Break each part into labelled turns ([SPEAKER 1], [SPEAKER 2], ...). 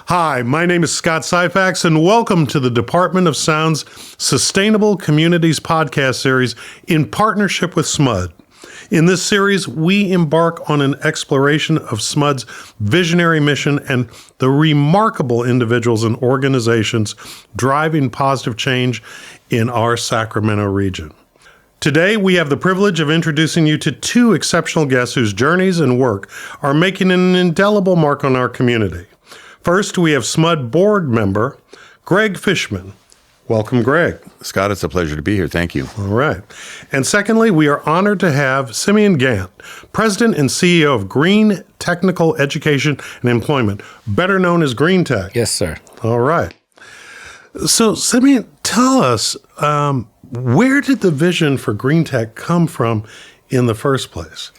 [SPEAKER 1] Hi, my name is Scott Syfax, and welcome to the Department of Sound's Sustainable Communities podcast series in partnership with SMUD. In this series, we embark on an exploration of SMUD's visionary mission and the remarkable individuals and organizations driving positive change in our Sacramento region. Today, we have the privilege of introducing you to two exceptional guests whose journeys and work are making an indelible mark on our community. First, we have SMUD board member Gregg Fishman. Welcome, Gregg.
[SPEAKER 2] Scott, it's a pleasure to be here. Thank you.
[SPEAKER 1] All right. And secondly, we are honored to have Simeon Gant, President and CEO of Green Technical Education and Employment, better known as Green Tech.
[SPEAKER 3] Yes, sir.
[SPEAKER 1] All right. So, Simeon, tell us, where did the vision for Green Tech come from in the first place?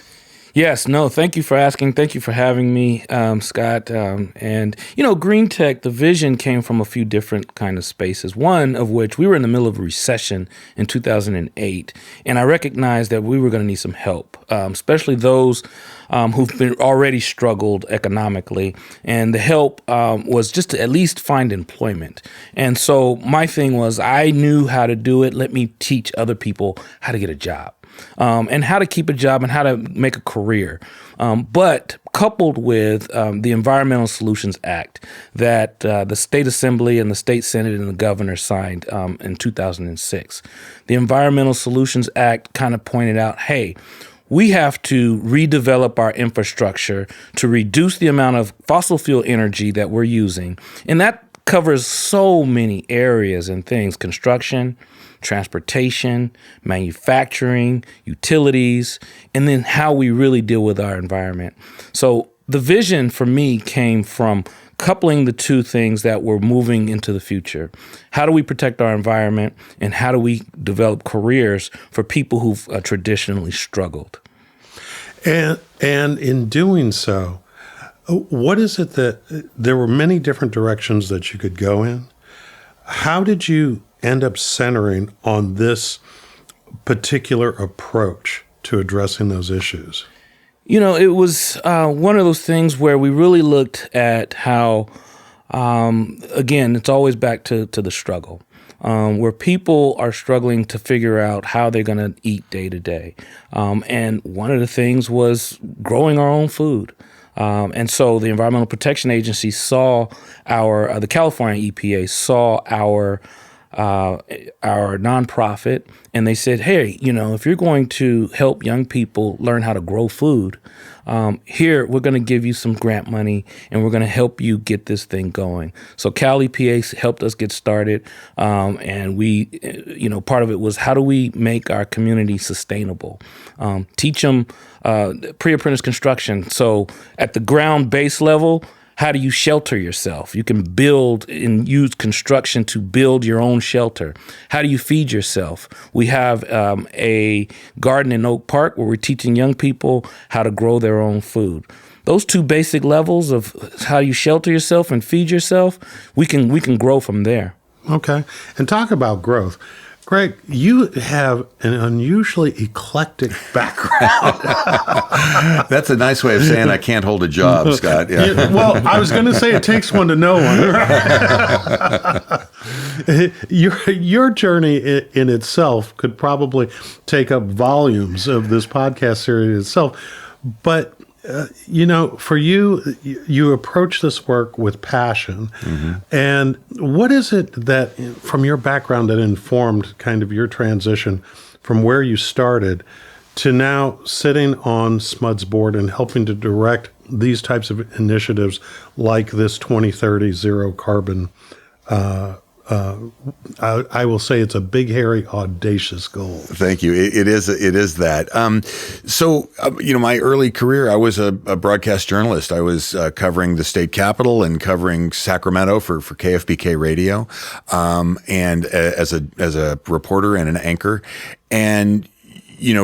[SPEAKER 3] Yes, no, thank you for asking. Thank you for having me, Scott. And, Green Tech, the vision came from a few different kind of spaces, one of which we were in the middle of a recession in 2008. And I recognized that we were going to need some help, especially those who've been already struggled economically. And the help was just to at least find employment. And so my thing was I knew how to do it. Let me teach other people how to get a job. And how to keep a job and how to make a career. But coupled with the Environmental Solutions Act that the State Assembly and the State Senate and the governor signed in 2006. The Environmental Solutions Act kind of pointed out, hey, we have to redevelop our infrastructure to reduce the amount of fossil fuel energy that we're using. And that covers so many areas and things: construction, transportation, manufacturing, utilities, and then how we really deal with our environment. So the vision for me came from coupling the two things that we're moving into the future. How do we protect our environment, and how do we develop careers for people who've traditionally struggled?
[SPEAKER 1] And in doing so, what is it that there were many different directions that you could go in? How did you end up centering on this particular approach to addressing those issues?
[SPEAKER 3] It was one of those things where we really looked at how, again, it's always back to the struggle, where people are struggling to figure out how they're going to eat day to day. And one of the things was growing our own food. And so the Environmental Protection Agency saw the California EPA saw our nonprofit, and they said, hey, if you're going to help young people learn how to grow food, here we're going to give you some grant money, and we're going to help you get this thing going. So Cal EPA helped us get started, and we, part of it was how do we make our community sustainable? Teach them pre-apprentice construction. So at the ground base level, how do you shelter yourself? You can build and use construction to build your own shelter. How do you feed yourself? We have a garden in Oak Park where we're teaching young people how to grow their own food. Those two basic levels of how you shelter yourself and feed yourself, we can grow from there.
[SPEAKER 1] Okay. And talk about growth. Gregg, you have an unusually eclectic background.
[SPEAKER 2] That's a nice way of saying I can't hold a job, Scott. Yeah.
[SPEAKER 1] Well, I was going to say it takes one to know one. Your journey in itself could probably take up volumes of this podcast series itself. But for you approach this work with passion. Mm-hmm. And what is it that, from your background, that informed kind of your transition from where you started to now sitting on SMUD's board and helping to direct these types of initiatives like this 2030 zero carbon? I will say it's a big, hairy, audacious goal.
[SPEAKER 2] Thank you. It is that. My early career, I was a broadcast journalist. I was covering the state capitol and covering Sacramento for KFBK radio, and as a reporter and an anchor. And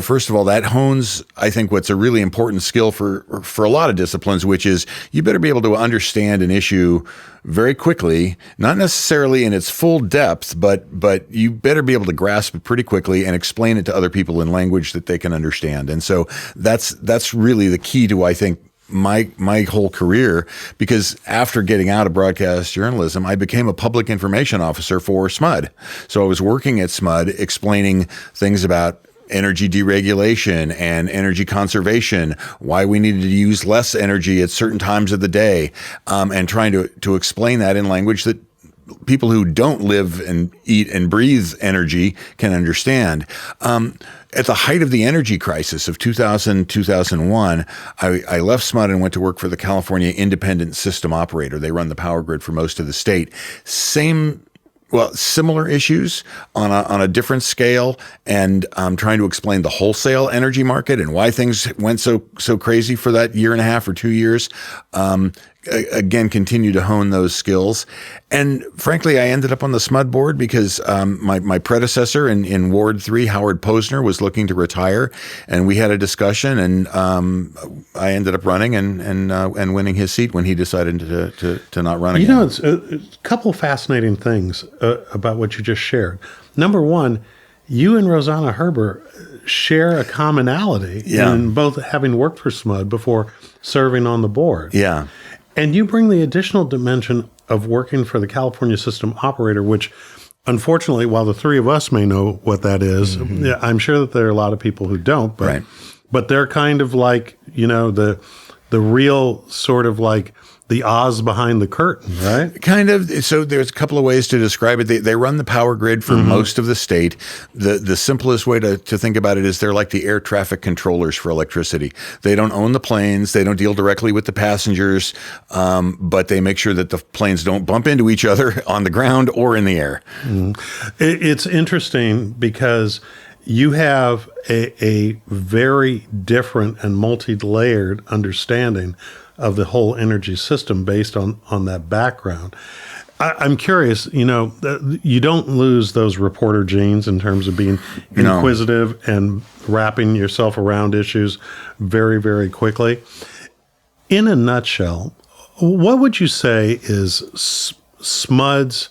[SPEAKER 2] first of all, that hones, I think, what's a really important skill for a lot of disciplines, which is you better be able to understand an issue very quickly, not necessarily in its full depth, but you better be able to grasp it pretty quickly and explain it to other people in language that they can understand. And so that's really the key to, I think, my whole career, because after getting out of broadcast journalism, I became a public information officer for SMUD. So I was working at SMUD explaining things about energy deregulation and energy conservation, why we needed to use less energy at certain times of the day, and trying to explain that in language that people who don't live and eat and breathe energy can understand. At the height of the energy crisis of 2000, 2001, I left SMUD and went to work for the California Independent System Operator. They run the power grid for most of the state. Similar issues on a different scale, and trying to explain the wholesale energy market and why things went so crazy for that year and a half or 2 years. Again, continue to hone those skills. And frankly, I ended up on the SMUD board because my predecessor in Ward 3, Howard Posner, was looking to retire, and we had a discussion, and I ended up running and winning his seat when he decided to not run again.
[SPEAKER 1] You know, it's a couple fascinating things about what you just shared. Number one, you and Rosanna Herber share a commonality in both having worked for SMUD before serving on the board.
[SPEAKER 2] Yeah.
[SPEAKER 1] And you bring the additional dimension of working for the California System Operator, which, unfortunately, while the three of us may know what that is, I'm sure that there are a lot of people who don't. But, but they're kind of like, you know, the real sort of like the Oz behind the curtain, right?
[SPEAKER 2] Kind of. So there's a couple of ways to describe it. They run the power grid for most of the state. The simplest way to think about it is they're like the air traffic controllers for electricity. They don't own the planes. They don't deal directly with the passengers, but they make sure that the planes don't bump into each other on the ground or in the air.
[SPEAKER 1] It's interesting because you have a very different and multi-layered understanding of the whole energy system based on that background. I'm curious, you know, you don't lose those reporter genes in terms of being inquisitive and wrapping yourself around issues very, very quickly. In a nutshell, what would you say is SMUD's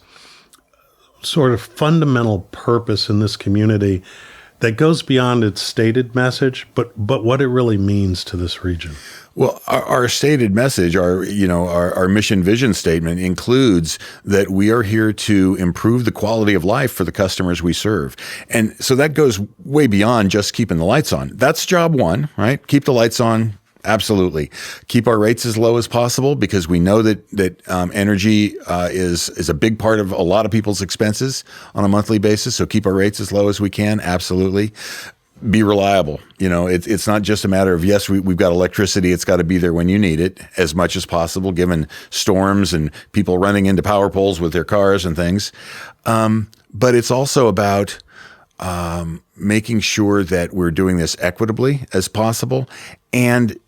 [SPEAKER 1] sort of fundamental purpose in this community that goes beyond its stated message, but what it really means to this region?
[SPEAKER 2] Well, our stated message, our mission vision statement includes that we are here to improve the quality of life for the customers we serve. And so that goes way beyond just keeping the lights on. That's job one, right? Keep the lights on. Absolutely. Keep our rates as low as possible because we know that energy is a big part of a lot of people's expenses on a monthly basis. So keep our rates as low as we can. Absolutely. Be reliable. You know, it's not just a matter of, yes, we've got electricity. It's got to be there when you need it as much as possible, given storms and people running into power poles with their cars and things. But it's also about making sure that we're doing this equitably as possible, and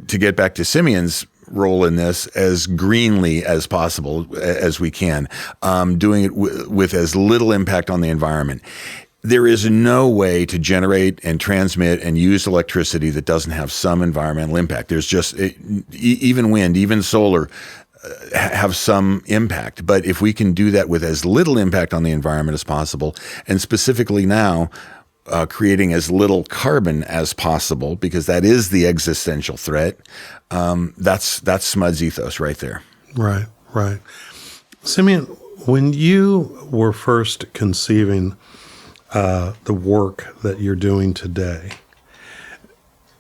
[SPEAKER 2] to get back to Simeon's role in this, as greenly as possible as we can, doing it with as little impact on the environment. There is no way to generate and transmit and use electricity that doesn't have some environmental impact. There's just, even wind, even solar have some impact. But if we can do that with as little impact on the environment as possible, and specifically now, creating as little carbon as possible, because that is the existential threat, that's SMUD's ethos right there.
[SPEAKER 1] Right. Simeon, when you were first conceiving the work that you're doing today,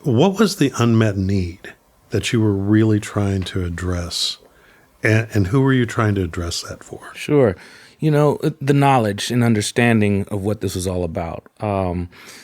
[SPEAKER 1] what was the unmet need that you were really trying to address? And who were you trying to address that for?
[SPEAKER 3] Sure. You know, the knowledge and understanding of what this was all about.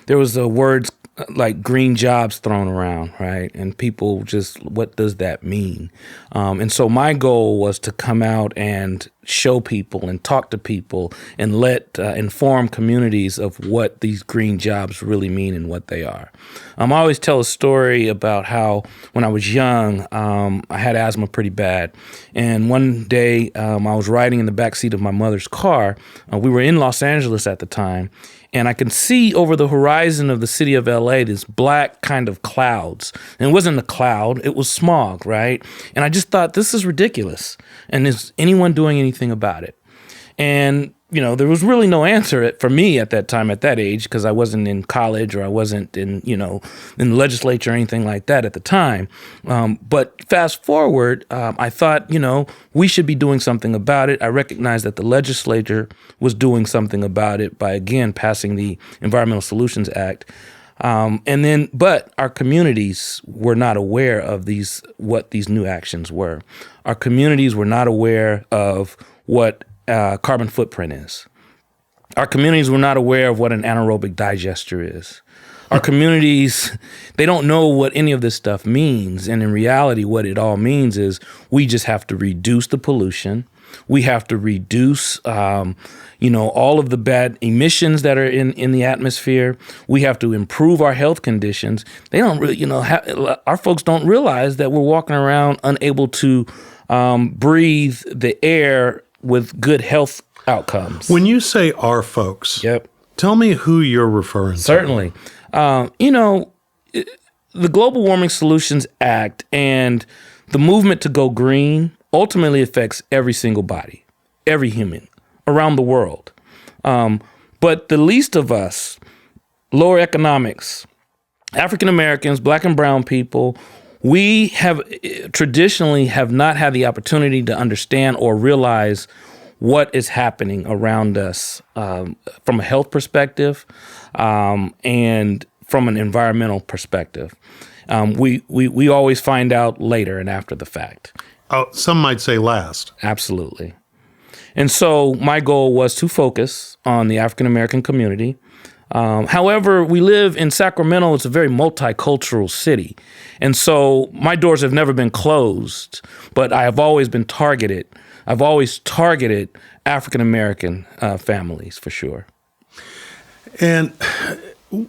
[SPEAKER 3] There was words like green jobs thrown around, right? And people just, what does that mean? And so my goal was to come out and show people and talk to people and inform communities of what these green jobs really mean and what they are. I always tell a story about how when I was young, I had asthma pretty bad. And one day I was riding in the backseat of my mother's car. We were in Los Angeles at the time. And I can see over the horizon of the city of LA this black kind of clouds. And it wasn't a cloud, it was smog, right? And I just thought, this is ridiculous. And is anyone doing anything about it? And, there was really no answer for me at that time, at that age, because I wasn't in college or I wasn't in the legislature or anything like that at the time. But fast forward, I thought, we should be doing something about it. I recognized that the legislature was doing something about it by, again, passing the Environmental Solutions Act. But our communities were not aware of what these new actions were. Our communities were not aware of what carbon footprint is. Our communities were not aware of what an anaerobic digester is. Our communities, they don't know what any of this stuff means. And in reality, what it all means is we just have to reduce the pollution. We have to reduce, all of the bad emissions that are in the atmosphere. We have to improve our health conditions. They don't really, our folks don't realize that we're walking around unable to breathe the air with good health outcomes.
[SPEAKER 1] When you say our folks,
[SPEAKER 3] Yep.
[SPEAKER 1] Tell me who you're referring to.
[SPEAKER 3] Certainly. The Global Warming Solutions Act and the movement to go green ultimately affects every single body, every human around the world. But the least of us, lower economics, African Americans, Black and brown people, we have traditionally have not had the opportunity to understand or realize what is happening around us from a health perspective and from an environmental perspective. We always find out later and after the fact.
[SPEAKER 1] Oh, some might say last.
[SPEAKER 3] Absolutely. And so my goal was to focus on the African American community. However, we live in Sacramento. It's a very multicultural city. And so my doors have never been closed, but I have always been targeted. I've always targeted African American families for sure.
[SPEAKER 1] And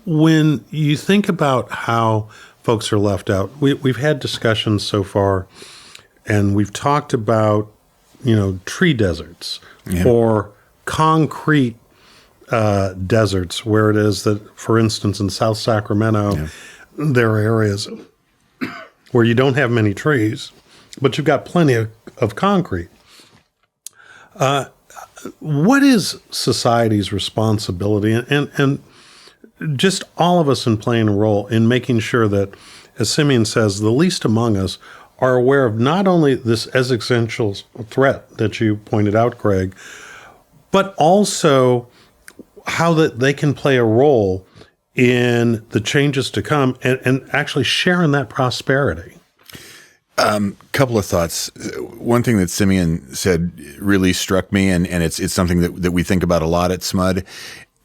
[SPEAKER 1] when you think about how folks are left out, we've had discussions so far, and we've talked about, tree deserts or concrete deserts, where it is that, for instance, in South Sacramento, there are areas where you don't have many trees, but you've got plenty of concrete. What is society's responsibility and just all of us in playing a role in making sure that, as Simeon says, the least among us are aware of not only this existential threat that you pointed out, Gregg, but also how that they can play a role in the changes to come and actually sharing that prosperity?
[SPEAKER 2] Couple of thoughts. One thing that Simeon said really struck me, and it's something that we think about a lot at SMUD,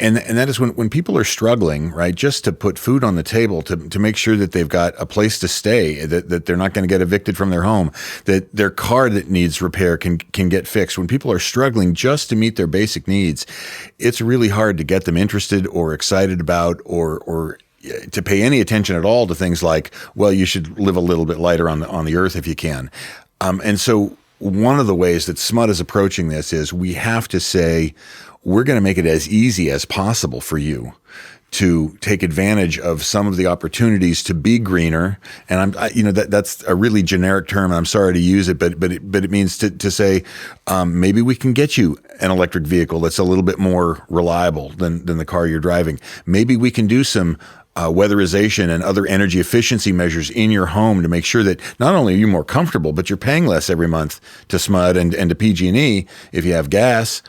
[SPEAKER 2] and that is when people are struggling, right, just to put food on the table, to make sure that they've got a place to stay, that they're not going to get evicted from their home, that their car that needs repair can get fixed. When people are struggling just to meet their basic needs, it's really hard to get them interested or excited about or to pay any attention at all to things like, well, you should live a little bit lighter on the earth if you can. And so one of the ways that SMUD is approaching this is we have to say, we're going to make it as easy as possible for you to take advantage of some of the opportunities to be greener. And that's a really generic term, and I'm sorry to use it, but it means to say, maybe we can get you an electric vehicle that's a little bit more reliable than the car you're driving. Maybe we can do some weatherization and other energy efficiency measures in your home to make sure that not only are you more comfortable, but you're paying less every month to SMUD and to PG&E if you have gas.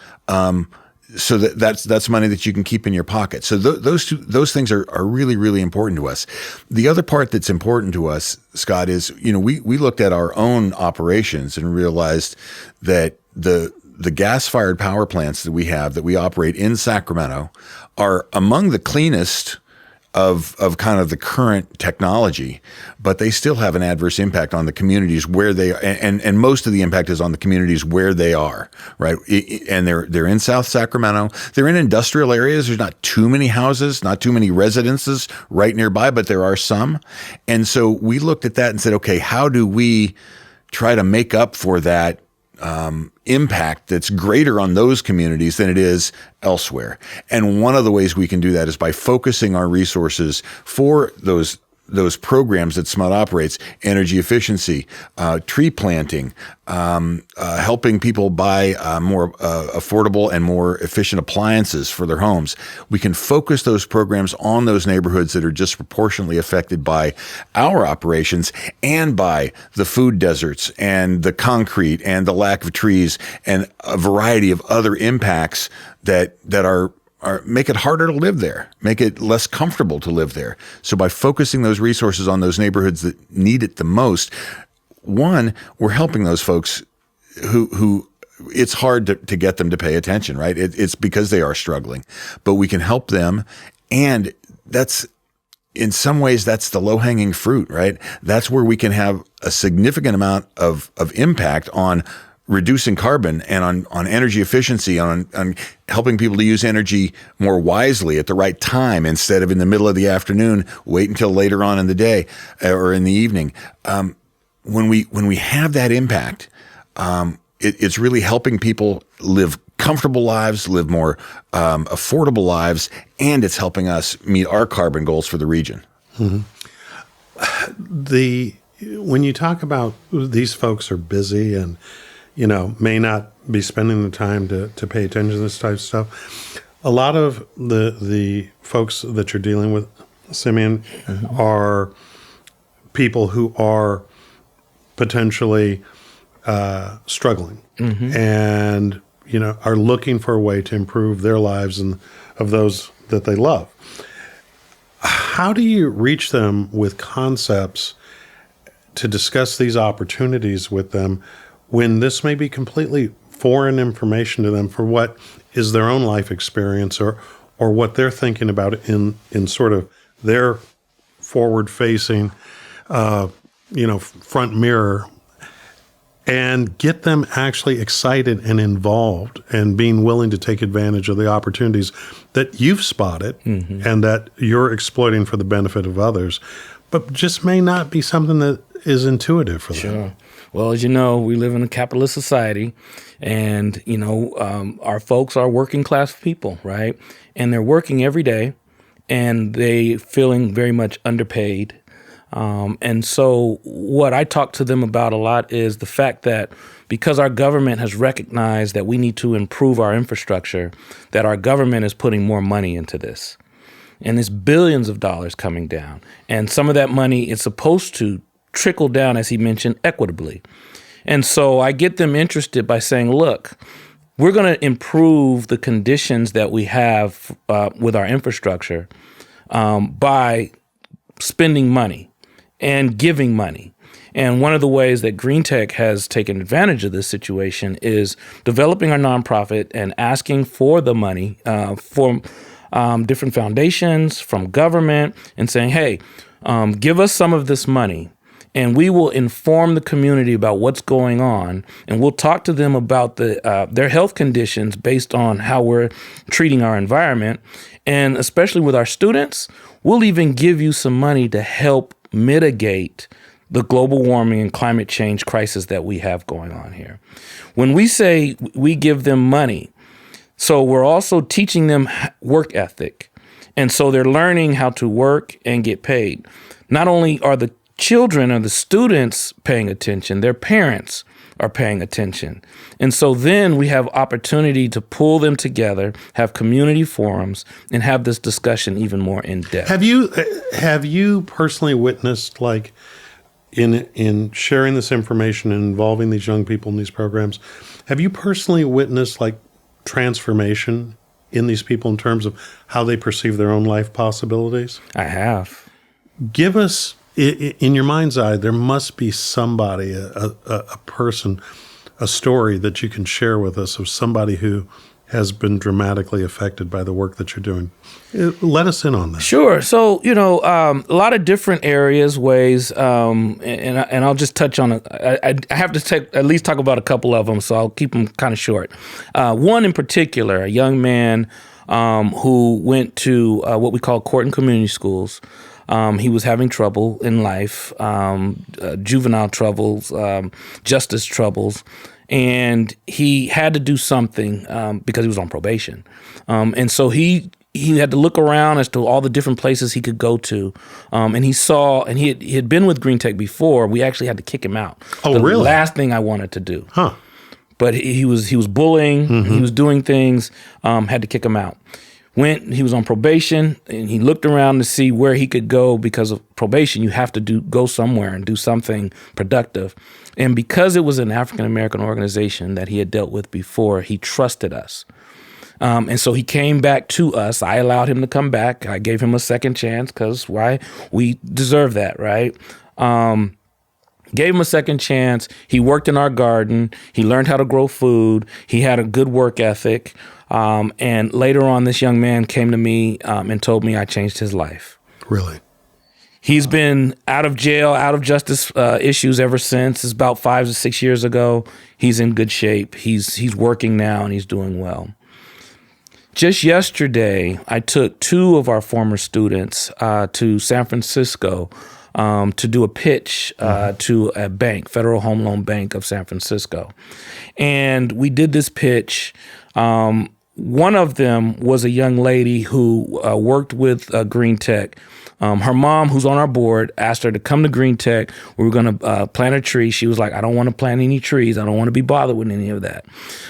[SPEAKER 2] So that's money that you can keep in your pocket. So those things are really, really important to us. The other part that's important to us, Scott, is, we looked at our own operations and realized that the gas-fired power plants that we operate in Sacramento are among the cleanest of kind of the current technology, but they still have an adverse impact on the communities where they are, and most of the impact is on the communities where they are, right? And they're in South Sacramento. They're in industrial areas. There's not too many houses, not too many residences right nearby, but there are some. And so we looked at that and said, okay, how do we try to make up for that impact that's greater on those communities than it is elsewhere? And one of the ways we can do that is by focusing our resources for those those programs that SMUD operates, energy efficiency, tree planting, helping people buy more affordable and more efficient appliances for their homes. We can focus those programs on those neighborhoods that are disproportionately affected by our operations and by the food deserts and the concrete and the lack of trees and a variety of other impacts that are make it harder to live there, make it less comfortable to live there. So by focusing those resources on those neighborhoods that need it the most, one, we're helping those folks who it's hard to get them to pay attention, right? It's because they are struggling, but we can help them. And that's, in some ways, that's the low-hanging fruit, right? That's where we can have a significant amount of impact on reducing carbon and on energy efficiency, on helping people to use energy more wisely at the right time instead of in the middle of the afternoon, wait until later on in the day or in the evening. When we have that impact, it's really helping people live comfortable lives, live more affordable lives, and it's helping us meet our carbon goals for the region.
[SPEAKER 1] Mm-hmm. When you talk about these folks are busy and may not be spending the time to pay attention to this type of stuff, a lot of the folks that you're dealing with, Simeon, are people who are potentially struggling and are looking for a way to improve their lives and of those that they love. How do you reach them with concepts to discuss these opportunities with them when this may be completely foreign information to them for what is their own life experience or what they're thinking about in sort of their forward-facing, front mirror, and get them actually excited and involved and being willing to take advantage of the opportunities that you've spotted and that you're exploiting for the benefit of others, but just may not be something that is intuitive for them.
[SPEAKER 3] Sure. Well, as you know, we live in a capitalist society, and, our folks are working class people, right? And they're working every day, and they feeling very much underpaid. And so what I talk to them about a lot is the fact that because our government has recognized that we need to improve our infrastructure, that our government is putting more money into this. And it's billions of dollars coming down. And some of that money is supposed to trickle down, as he mentioned, equitably. And so I get them interested by saying, look, we're going to improve the conditions that we have with our infrastructure by spending money and giving money. And one of the ways that Green Tech has taken advantage of this situation is developing our nonprofit and asking for the money from different foundations, from government, and saying, hey, give us some of this money, and we will inform the community about what's going on, and we'll talk to them about their health conditions based on how we're treating our environment. And especially with our students, we'll even give you some money to help mitigate the global warming and climate change crisis that we have going on here. When we say we give them money, so we're also teaching them work ethic. And so they're learning how to work and get paid. Not only are the children or the students paying attention, their parents are paying attention. And so then we have opportunity to pull them together, have community forums, and have this discussion even more in depth.
[SPEAKER 1] Have you personally witnessed, like, in sharing this information and involving these young people in these programs, have you personally witnessed, like, transformation in these people in terms of how they perceive their own life possibilities?
[SPEAKER 3] I have.
[SPEAKER 1] Give us, in your mind's eye, there must be somebody, a person, a story that you can share with us of somebody who has been dramatically affected by the work that you're doing. Let us in on that.
[SPEAKER 3] Sure. So, a lot of different areas, ways, and I'll just touch on it. I have to at least talk about a couple of them, so I'll keep them kind of short. One in particular, a young man who went to what we call court and community schools. He was having trouble in life, juvenile troubles, justice troubles, and he had to do something because he was on probation. And so he he had to look around as to all the different places he could go to. And he saw, and he had been with Green Tech before. We actually had to kick him out.
[SPEAKER 1] Oh, really?
[SPEAKER 3] The last thing I wanted to do.
[SPEAKER 1] Huh.
[SPEAKER 3] But he was bullying, he was doing things, had to kick him out. He was on probation, and he looked around to see where he could go. Because of probation, you have to go somewhere and do something productive. And because it was an African-American organization that he had dealt with before, he trusted us. And so he came back to us. I allowed him to come back. I gave him a second chance because why? We deserve that, right? Gave him a second chance. He worked in our garden. He learned how to grow food. He had a good work ethic. And later on, this young man came to me and told me I changed his life.
[SPEAKER 1] Really?
[SPEAKER 3] He's been out of jail, out of justice issues ever since. It's about 5 to 6 years ago. He's in good shape. He's working now, and he's doing well. Just yesterday, I took 2 of our former students to San Francisco to do a pitch to a bank, Federal Home Loan Bank of San Francisco. And we did this pitch. One of them was a young lady who worked with Green Tech. Her mom, who's on our board, asked her to come to Green Tech. We were going to plant a tree. She was like, I don't want to plant any trees. I don't want to be bothered with any of that.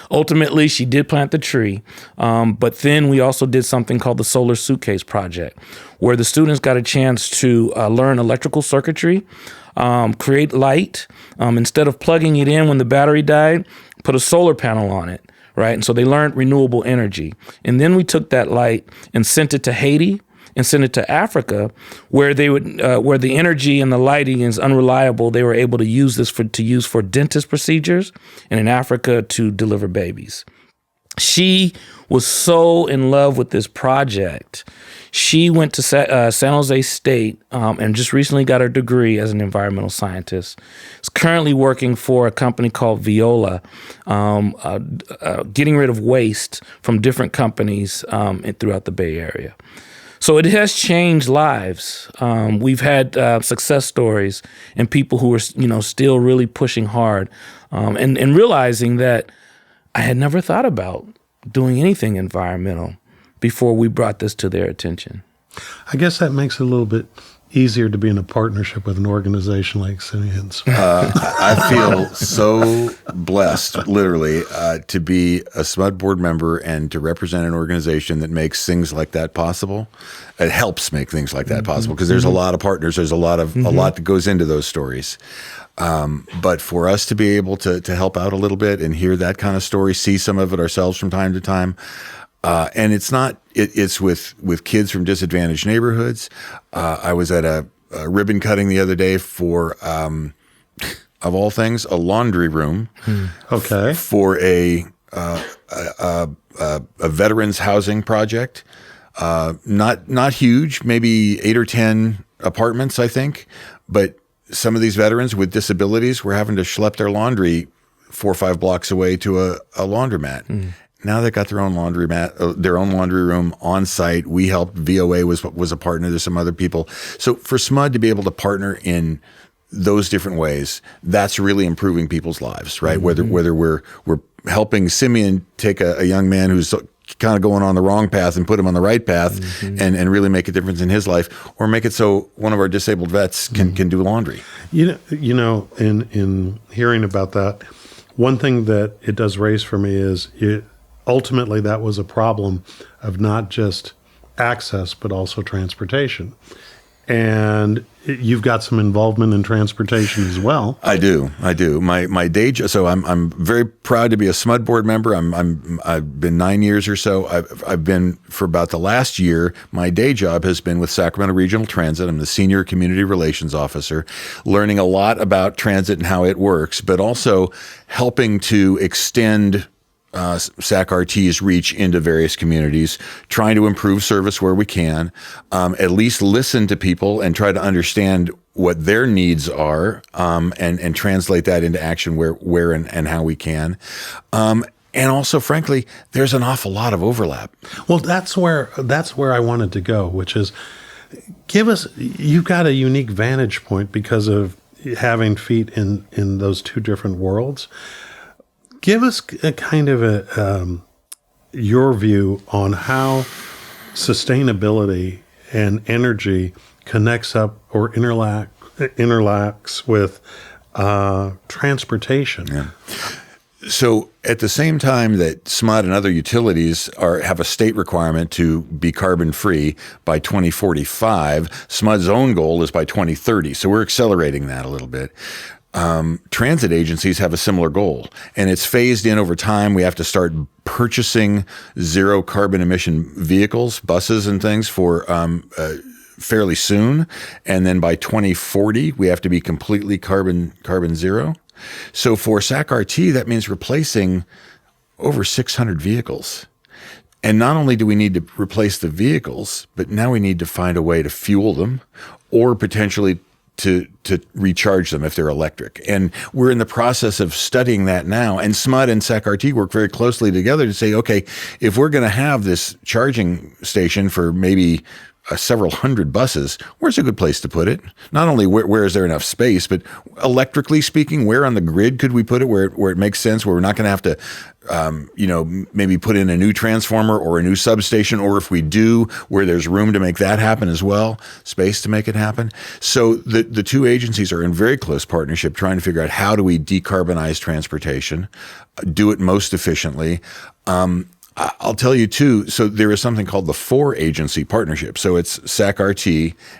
[SPEAKER 3] Ultimately, she did plant the tree. But then we also did something called the Solar Suitcase Project, where the students got a chance to learn electrical circuitry, create light. Instead of plugging it in when the battery died, put a solar panel on it. Right. And so they learned renewable energy. And then we took that light and sent it to Haiti and sent it to Africa, where they would, where the energy and the lighting is unreliable. They were able to use this to use for dentist procedures, and in Africa to deliver babies. She was so in love with this project. She went to San Jose State and just recently got her degree as an environmental scientist. Is currently working for a company called Viola, getting rid of waste from different companies throughout the Bay Area. So it has changed lives. We've had success stories and people who are, still really pushing hard and realizing that I had never thought about doing anything environmental before we brought this to their attention.
[SPEAKER 1] I guess that makes it a little bit easier to be in a partnership with an organization like Simeon's.
[SPEAKER 2] I feel so blessed, literally, to be a SMUD board member and to represent an organization that makes things like that possible. It helps make things like that possible because there's a lot of partners. There's a lot that goes into those stories. But for us to be able to help out a little bit and hear that kind of story, see some of it ourselves from time to time, and it's with kids from disadvantaged neighborhoods. I was at a ribbon cutting the other day for, of all things, a laundry room.
[SPEAKER 1] Okay.
[SPEAKER 2] For a veterans housing project. Not huge, maybe 8 or 10 apartments, I think. But some of these veterans with disabilities were having to schlep their laundry 4 or 5 blocks away to a laundromat. Now they've got their own laundromat, their own laundry room on site. We helped. VOA was a partner. There's some other people. So for SMUD to be able to partner in those different ways, that's really improving people's lives, right? Whether we're helping Simeon take a young man who's kind of going on the wrong path and put him on the right path and really make a difference in his life, or make it so one of our disabled vets can do laundry. In hearing about that, one thing that it does raise for me is ultimately that was a problem of not just access, but also transportation. And you've got some involvement in transportation as well. I do. My day job. So I'm very proud to be a SMUD board member. I've been 9 years or so. I've been for about the last year. My day job has been with Sacramento Regional Transit. I'm the senior community relations officer, learning a lot about transit and how it works, but also helping to extend SAC-RT's reach into various communities, trying to improve service where we can, at least listen to people and try to understand what their needs are, and translate that into action where and how we can. And also, frankly, there's an awful lot of overlap.
[SPEAKER 1] Well, that's where I wanted to go, which is you've got a unique vantage point because of having feet in those two different worlds. Give us a kind of your view on how sustainability and energy connects up or interlacks with transportation.
[SPEAKER 2] Yeah. So at the same time that SMUD and other utilities have a state requirement to be carbon free by 2045, SMUD's own goal is by 2030. So we're accelerating that a little bit. Transit agencies have a similar goal, and it's phased in over time. We have to start purchasing zero carbon emission vehicles, buses and things for fairly soon. And then by 2040, we have to be completely carbon zero. So for SAC-RT, that means replacing over 600 vehicles. And not only do we need to replace the vehicles, but now we need to find a way to fuel them or potentially to recharge them if they're electric. And we're in the process of studying that now. And SMUD and SAC-RT work very closely together to say, okay, if we're going to have this charging station for maybe several hundred buses, where's a good place to put it? Not only where is there enough space, but electrically speaking, where on the grid could we put it where it makes sense, where we're not going to have to, maybe put in a new transformer or a new substation, or if we do, where there's room to make that happen as well, space to make it happen. So the two agencies are in very close partnership trying to figure out how do we decarbonize transportation, do it most efficiently. I'll tell you too, so there is something called the 4-agency partnership. So it's SAC-RT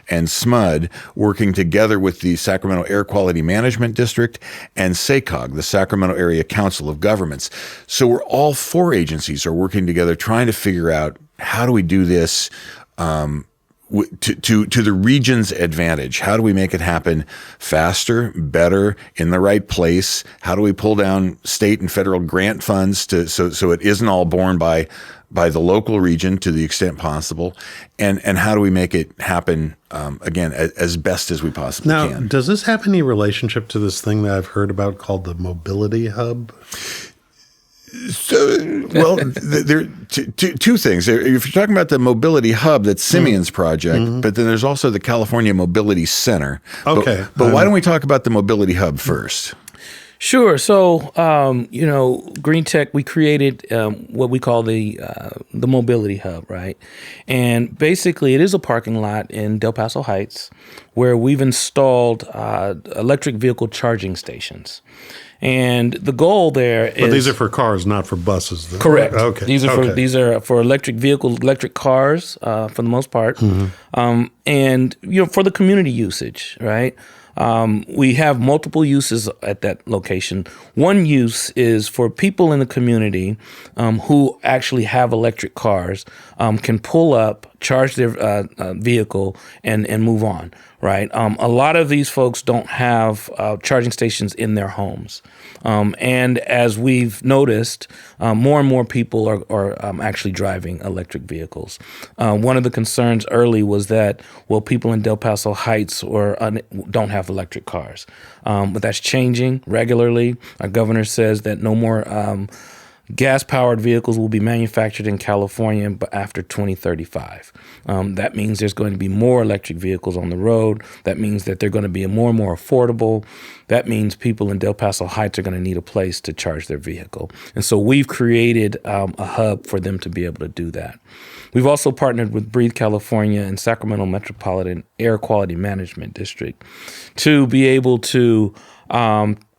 [SPEAKER 2] and SMUD working together with the Sacramento Air Quality Management District and SACOG, the Sacramento Area Council of Governments. So we're all 4 agencies are working together trying to figure out how do we do this to the region's advantage. How do we make it happen faster, better, in the right place? How do we pull down state and federal grant funds so it isn't all borne by the local region to the extent possible? And how do we make it happen, again, as best as we possibly can?
[SPEAKER 1] Now, does this have any relationship to this thing that I've heard about called the mobility hub?
[SPEAKER 2] So, well, there are two things. If you're talking about the mobility hub, that's Simeon's project, but then there's also the California Mobility Center.
[SPEAKER 1] Okay.
[SPEAKER 2] But why don't we talk about the mobility hub first?
[SPEAKER 3] Sure. So, Green Tech, we created what we call the mobility hub, right? And basically, it is a parking lot in Del Paso Heights where we've installed electric vehicle charging stations. And the goal there is...
[SPEAKER 1] But these are for cars, not for buses, though.
[SPEAKER 3] Correct.
[SPEAKER 1] Okay.
[SPEAKER 3] These are for electric vehicles, electric cars, for the most part, and for the community usage, right? We have multiple uses at that location. One use is for people in the community who actually have electric cars can pull up, charge their vehicle, and move on, right? A lot of these folks don't have charging stations in their homes. And as we've noticed, more and more people are actually driving electric vehicles. One of the concerns early was that, people in Del Paso Heights don't have electric cars. But that's changing regularly. Our governor says that no more gas-powered vehicles will be manufactured in California after 2035. That means there's going to be more electric vehicles on the road. That means that they're going to be more and more affordable. That means people in Del Paso Heights are going to need a place to charge their vehicle. And so we've created a hub for them to be able to do that. We've also partnered with Breathe California and Sacramento Metropolitan Air Quality Management District to be able to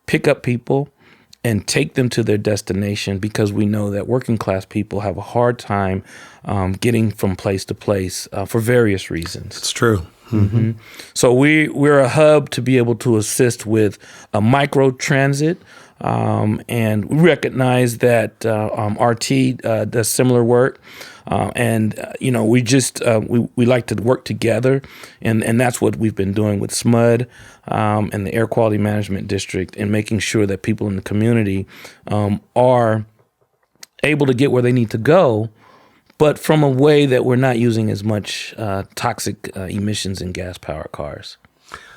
[SPEAKER 3] pick up people and take them to their destination, because we know that working class people have a hard time getting from place to place for various reasons.
[SPEAKER 1] It's true.
[SPEAKER 3] Mm-hmm. So we're a hub to be able to assist with micro transit, and we recognize that RT does similar work. We like to work together, and that's what we've been doing with SMUD and the Air Quality Management District, and making sure that people in the community are able to get where they need to go, but from a way that we're not using as much toxic emissions in gas-powered cars.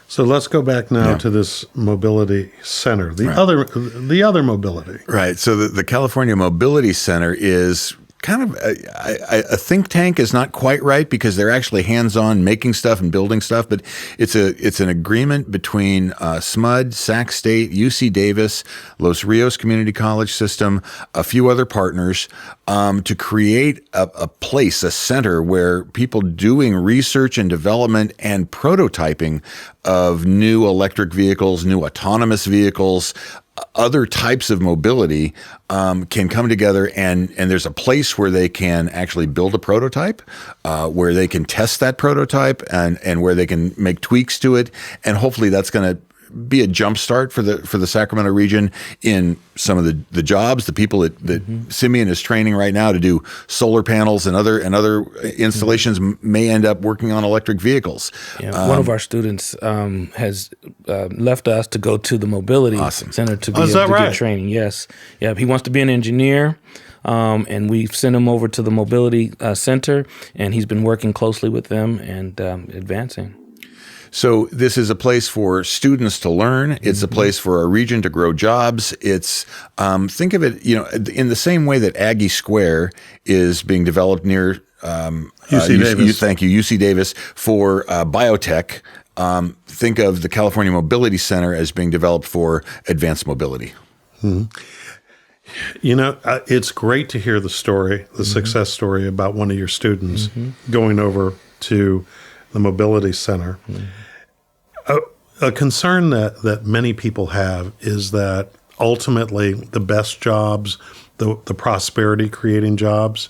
[SPEAKER 1] So let's go back now to this mobility center, the other mobility.
[SPEAKER 2] Right. So the California Mobility Center is kind of a think tank is not quite right because they're actually hands-on making stuff and building stuff, but it's an agreement between SMUD, Sac State, UC Davis, Los Rios Community College System, a few other partners to create a place, a center where people doing research and development and prototyping of new electric vehicles, new autonomous vehicles, other types of mobility can come together, and there's a place where they can actually build a prototype, where they can test that prototype, and where they can make tweaks to it, and hopefully that's going to be a jump start for the Sacramento region in some of the jobs. The people that Simeon is training right now to do solar panels and other installations may end up working on electric vehicles.
[SPEAKER 3] Yeah, one of our students has left us to go to the mobility center to be able to get training. Yes, yeah, he wants to be an engineer. And we've sent him over to the mobility center, and he's been working closely with them and advancing.
[SPEAKER 2] So this is a place for students to learn. It's a place for our region to grow jobs. It's think of it, in the same way that Aggie Square is being developed near
[SPEAKER 1] UC Davis.
[SPEAKER 2] Thank you, UC Davis for biotech. Think of the California Mobility Center as being developed for advanced mobility.
[SPEAKER 1] It's great to hear the story, the success story about one of your students going over to the Mobility Center. A concern that many people have is that ultimately the best jobs, the prosperity creating jobs,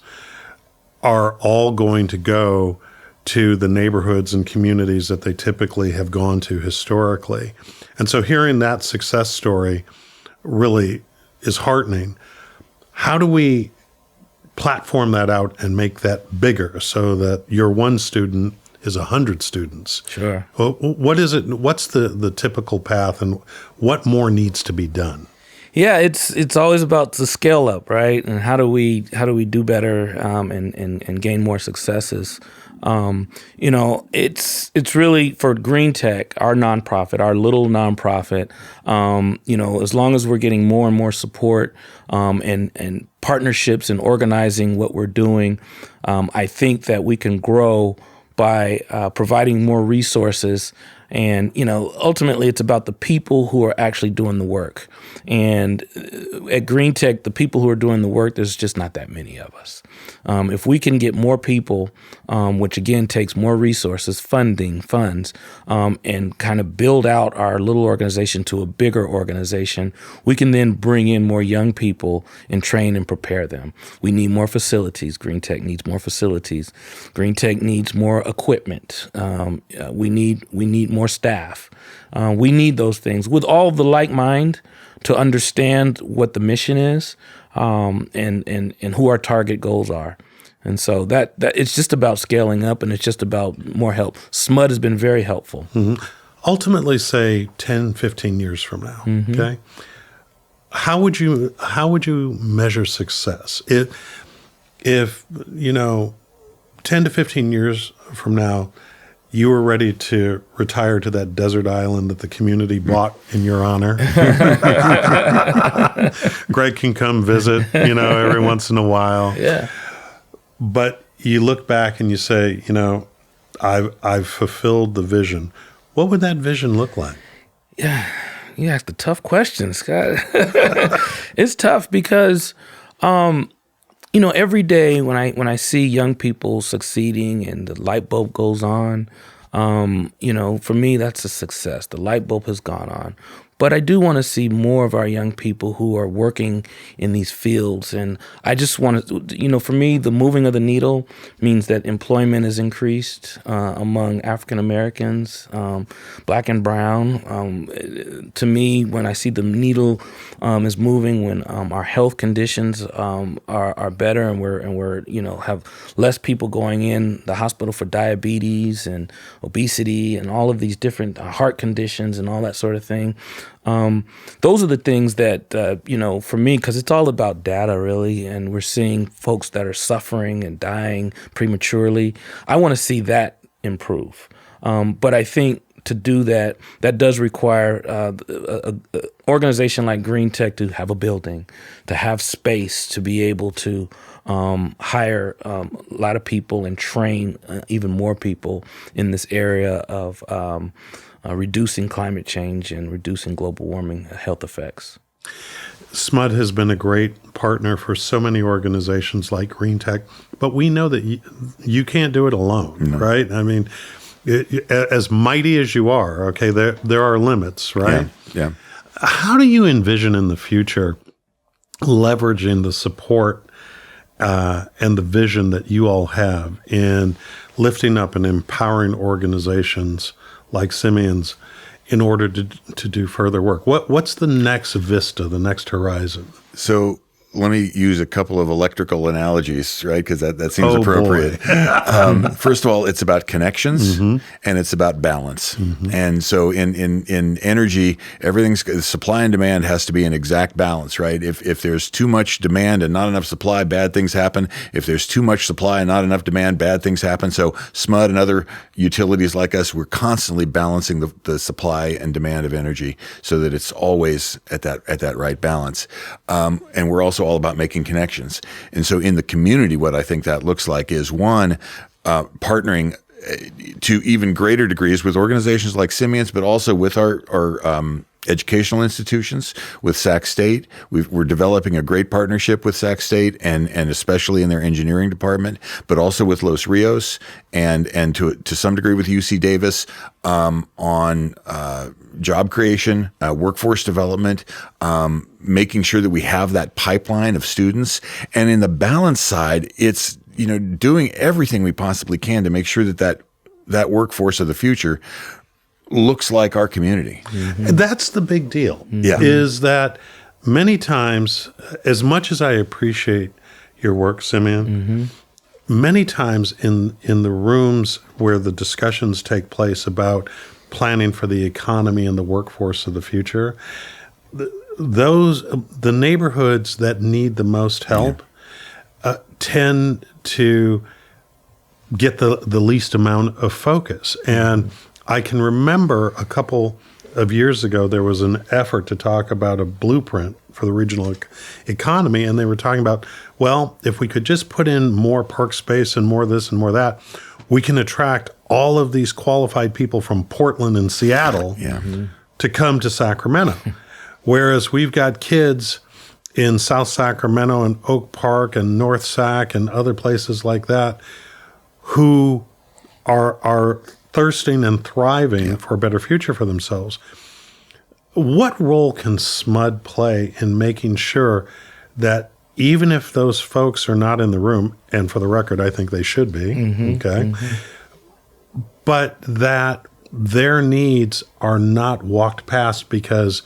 [SPEAKER 1] are all going to go to the neighborhoods and communities that they typically have gone to historically. And so hearing that success story really is heartening. How do we platform that out and make that bigger so that your one student is 100 students?
[SPEAKER 3] Sure.
[SPEAKER 1] Well, what is it? What's the typical path, and what more needs to be done?
[SPEAKER 3] Yeah, it's always about the scale up, right? And how do we do better and gain more successes? It's really for Green Tech, our nonprofit, our little nonprofit. As long as we're getting more and more support and partnerships and organizing what we're doing, I think that we can grow by providing more resources. And, ultimately it's about the people who are actually doing the work. And at Green Tech, the people who are doing the work, there's just not that many of us. If we can get more people, which again takes more resources, funds, and kind of build out our little organization to a bigger organization, we can then bring in more young people and train and prepare them. We need more facilities. Green Tech needs more facilities. Green Tech needs more equipment. We need more staff. We need those things with all the like mind to understand what the mission is, and who our target goals are. And so that it's just about scaling up, and it's just about more help. SMUD has been very helpful.
[SPEAKER 1] Ultimately, say 10, 15 years from now, okay? How would you measure success? If 10 to 15 years from now, you were ready to retire to that desert island that the community bought in your honor. Gregg can come visit, every once in a while.
[SPEAKER 3] Yeah.
[SPEAKER 1] But you look back and you say, I've fulfilled the vision. What would that vision look like?
[SPEAKER 3] Yeah, you asked a tough question, Scott. It's tough because, every day when I see young people succeeding and the light bulb goes on, for me, that's a success. The light bulb has gone on. But I do want to see more of our young people who are working in these fields. And I just want to, for me, the moving of the needle means that employment is increased among African Americans, Black and brown. To me, when I see the needle is moving, when our health conditions are better, and we're have less people going in the hospital for diabetes and obesity and all of these different heart conditions and all that sort of thing. Those are the things that, for me, because it's all about data, really, and we're seeing folks that are suffering and dying prematurely. I want to see that improve. But I think to do that, that does require an organization like Green Tech to have a building, to have space, to be able to hire a lot of people and train even more people in this area of reducing climate change and reducing global warming health effects.
[SPEAKER 1] SMUD has been a great partner for so many organizations like Green Tech, but we know that you can't do it alone, right? I mean, as mighty as you are, okay, there are limits, right?
[SPEAKER 2] Yeah.
[SPEAKER 1] How do you envision in the future leveraging the support and the vision that you all have in lifting up and empowering organizations like Simeon's in order to do further work? What's the next vista, the next horizon?
[SPEAKER 2] So let me use a couple of electrical analogies, right? Because that seems appropriate. First of all, it's about connections and it's about balance. And so in energy, everything's supply and demand has to be in exact balance, right? If there's too much demand and not enough supply, bad things happen. If there's too much supply and not enough demand, bad things happen. So SMUD and other utilities like us, we're constantly balancing the supply and demand of energy so that it's always at that right balance. And we're also all about making connections. And so in the community, what I think that looks like is one, partnering to even greater degrees with organizations like Simeon's, but also with our educational institutions, with Sac State. We're developing a great partnership with Sac State and especially in their engineering department, but also with Los Rios and to some degree with UC Davis on job creation, workforce development, making sure that we have that pipeline of students. And in the balance side, it's doing everything we possibly can to make sure that workforce of the future looks like our community.
[SPEAKER 1] That's the big deal. Is that many times, as much as I appreciate your work, Simeon, many times in the rooms where the discussions take place about planning for the economy and the workforce of the future, the neighborhoods that need the most help tend to get the least amount of focus. And I can remember a couple of years ago, there was an effort to talk about a blueprint for the regional economy, and they were talking about, well, if we could just put in more park space and more this and more that, we can attract all of these qualified people from Portland and Seattle to come to Sacramento. Whereas we've got kids in South Sacramento and Oak Park and North Sac and other places like that who are thirsting and thriving for a better future for themselves. What role can SMUD play in making sure that even if those folks are not in the room, and for the record, I think they should be, but that their needs are not walked past because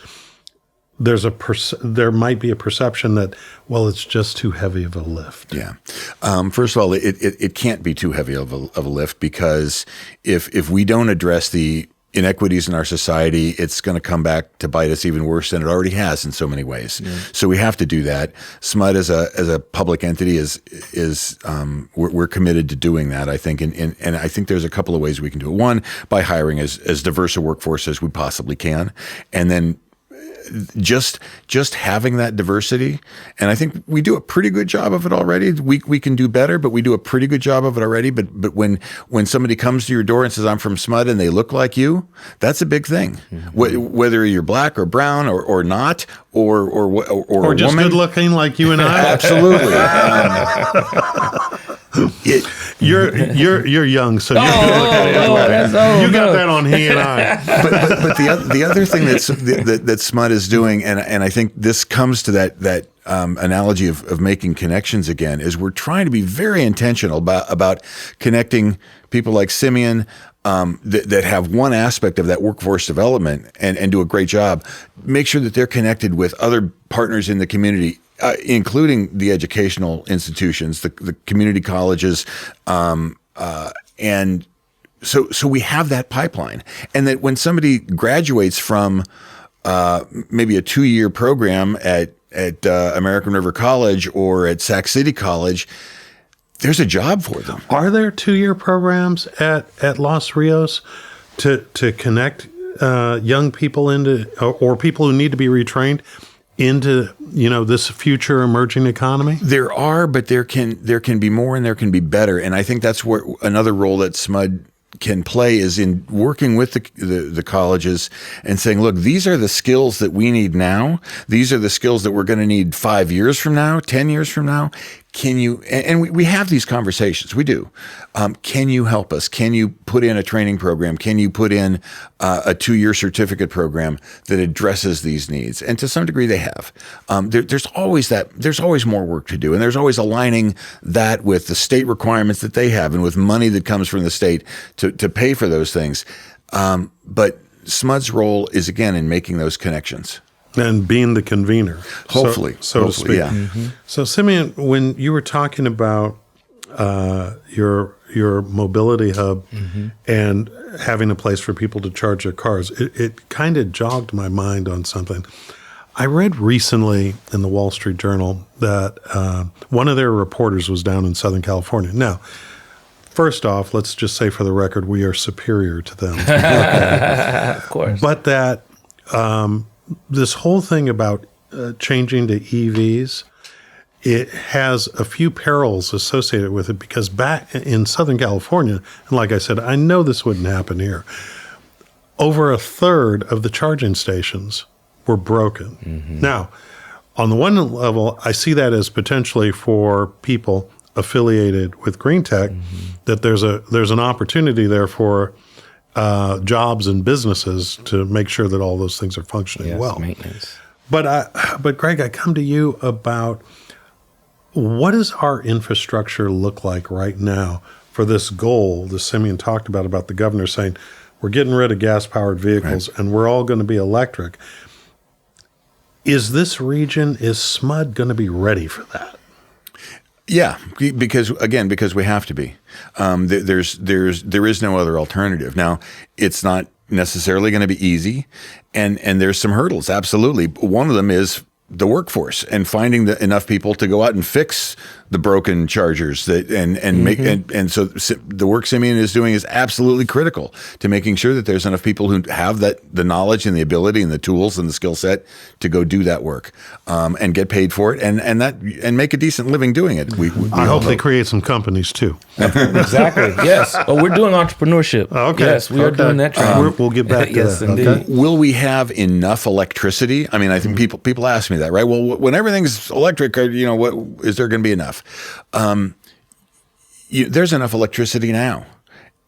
[SPEAKER 1] there might be a perception that, well, it's just too heavy of a lift.
[SPEAKER 2] Yeah. First of all, it can't be too heavy of a lift, because if we don't address the inequities in our society, it's going to come back to bite us even worse than it already has in so many ways. So we have to do that. SMUD as a public entity we're committed to doing that, I think. And I think there's a couple of ways we can do it. One, by hiring as diverse a workforce as we possibly can. And then just having that diversity, and I think we do a pretty good job of it already. We can do better, but we do a pretty good job of it already. But when somebody comes to your door and says, "I'm from SMUD," and they look like you, that's a big thing. Whether you're black or brown or not, or
[SPEAKER 1] just
[SPEAKER 2] woman,
[SPEAKER 1] good looking like you and I.
[SPEAKER 2] Absolutely.
[SPEAKER 1] You're young, so you got that on he and I.
[SPEAKER 2] But the other thing that SMUD is doing, and I think this comes to that analogy of making connections again, is we're trying to be very intentional about connecting people like Simeon that have one aspect of that workforce development and do a great job. Make sure that they're connected with other partners in the community, including the educational institutions, the community colleges, and so we have that pipeline. And that when somebody graduates from maybe a 2-year program at American River College or at Sac City College, there's a job for them.
[SPEAKER 1] Are there 2-year programs at Los Rios to connect young people into, or people who need to be retrained into, this future emerging economy?
[SPEAKER 2] There are, but there can be more and there can be better. And I think that's where another role that SMUD can play is in working with the colleges and saying, look, these are the skills that we need now. These are the skills that we're going to need 5 years from now, 10 years from now. Can you, and we have these conversations, we do. Can you help us? Can you put in a training program? Can you put in a 2-year certificate program that addresses these needs? And to some degree they have. There's always more work to do. And there's always aligning that with the state requirements that they have and with money that comes from the state to pay for those things. But SMUD's role is, again, in making those connections.
[SPEAKER 1] And being the convener,
[SPEAKER 2] hopefully,
[SPEAKER 1] so to speak.
[SPEAKER 2] Yeah.
[SPEAKER 3] Mm-hmm.
[SPEAKER 1] So, Simeon, when you were talking about your mobility hub and having a place for people to charge their cars, it kind of jogged my mind on something. I read recently in the Wall Street Journal that one of their reporters was down in Southern California. Now, first off, let's just say for the record, we are superior to them.
[SPEAKER 3] Of course.
[SPEAKER 1] But that this whole thing about changing to EVs, it has a few perils associated with it because back in Southern California, and like I said, I know this wouldn't happen here, over a third of the charging stations were broken. Mm-hmm. Now, on the one level, I see that as potentially for people affiliated with Green Tech, that there's an opportunity there for jobs and businesses to make sure that all those things are functioning well.
[SPEAKER 3] Maintenance.
[SPEAKER 1] But Greg, I come to you about what does our infrastructure look like right now for this goal that Simeon talked about the governor saying we're getting rid of gas-powered vehicles and we're all going to be electric. Is this region, is SMUD going to be ready for that?
[SPEAKER 2] Yeah, because we have to be. There is no other alternative. Now, it's not necessarily going to be easy, and there's some hurdles. Absolutely, one of them is the workforce and finding enough people to go out and fix the broken chargers and so the work Simeon is doing is absolutely critical to making sure that there's enough people who have the knowledge and the ability and the tools and the skill set to go do that work and get paid for it and make a decent living doing it.
[SPEAKER 1] I hope they create some companies too.
[SPEAKER 3] Exactly. Yes. Oh, we're doing entrepreneurship.
[SPEAKER 1] Okay.
[SPEAKER 3] Yes, we are doing that training.
[SPEAKER 1] We'll get back to
[SPEAKER 3] yes,
[SPEAKER 1] that.
[SPEAKER 3] Indeed.
[SPEAKER 1] Okay.
[SPEAKER 2] Will we have enough electricity? I mean, I think people ask me that, right? Well, when everything's electric, what is there going to be enough? There's enough electricity now,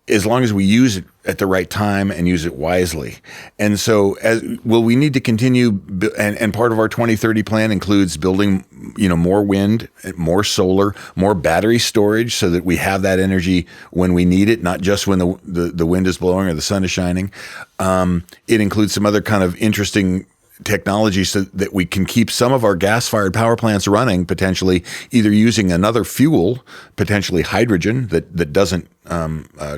[SPEAKER 2] as long as we use it at the right time and use it wisely. And so, will we need to continue? And part of our 2030 plan includes building, more wind, more solar, more battery storage, so that we have that energy when we need it, not just when the wind is blowing or the sun is shining. It includes some other kind of interesting technology so that we can keep some of our gas-fired power plants running, potentially either using another fuel, potentially hydrogen that doesn't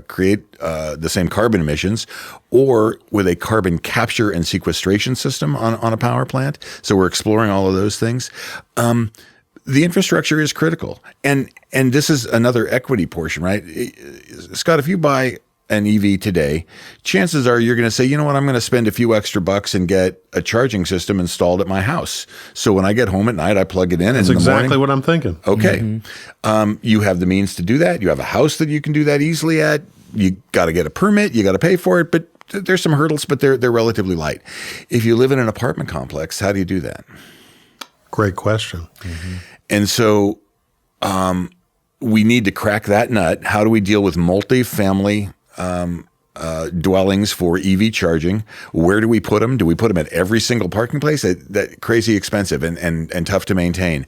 [SPEAKER 2] create the same carbon emissions, or with a carbon capture and sequestration system on a power plant. So we're exploring all of those things. The infrastructure is critical. And this is another equity portion, right? Scott, if you buy an EV today, chances are you're going to say, you know what, I'm going to spend a few extra bucks and get a charging system installed at my house. So when I get home at night, I plug it in.
[SPEAKER 1] That's exactly what I'm thinking.
[SPEAKER 2] Okay.
[SPEAKER 3] Mm-hmm.
[SPEAKER 2] You have the means to do that. You have a house that you can do that easily at. You got to get a permit. You got to pay for it. But there's some hurdles, but they're relatively light. If you live in an apartment complex, how do you do that?
[SPEAKER 1] Great question.
[SPEAKER 2] Mm-hmm. And so we need to crack that nut. How do we deal with multifamily dwellings for EV charging? Where do we put them? Do we put them at every single parking place? That crazy expensive and tough to maintain.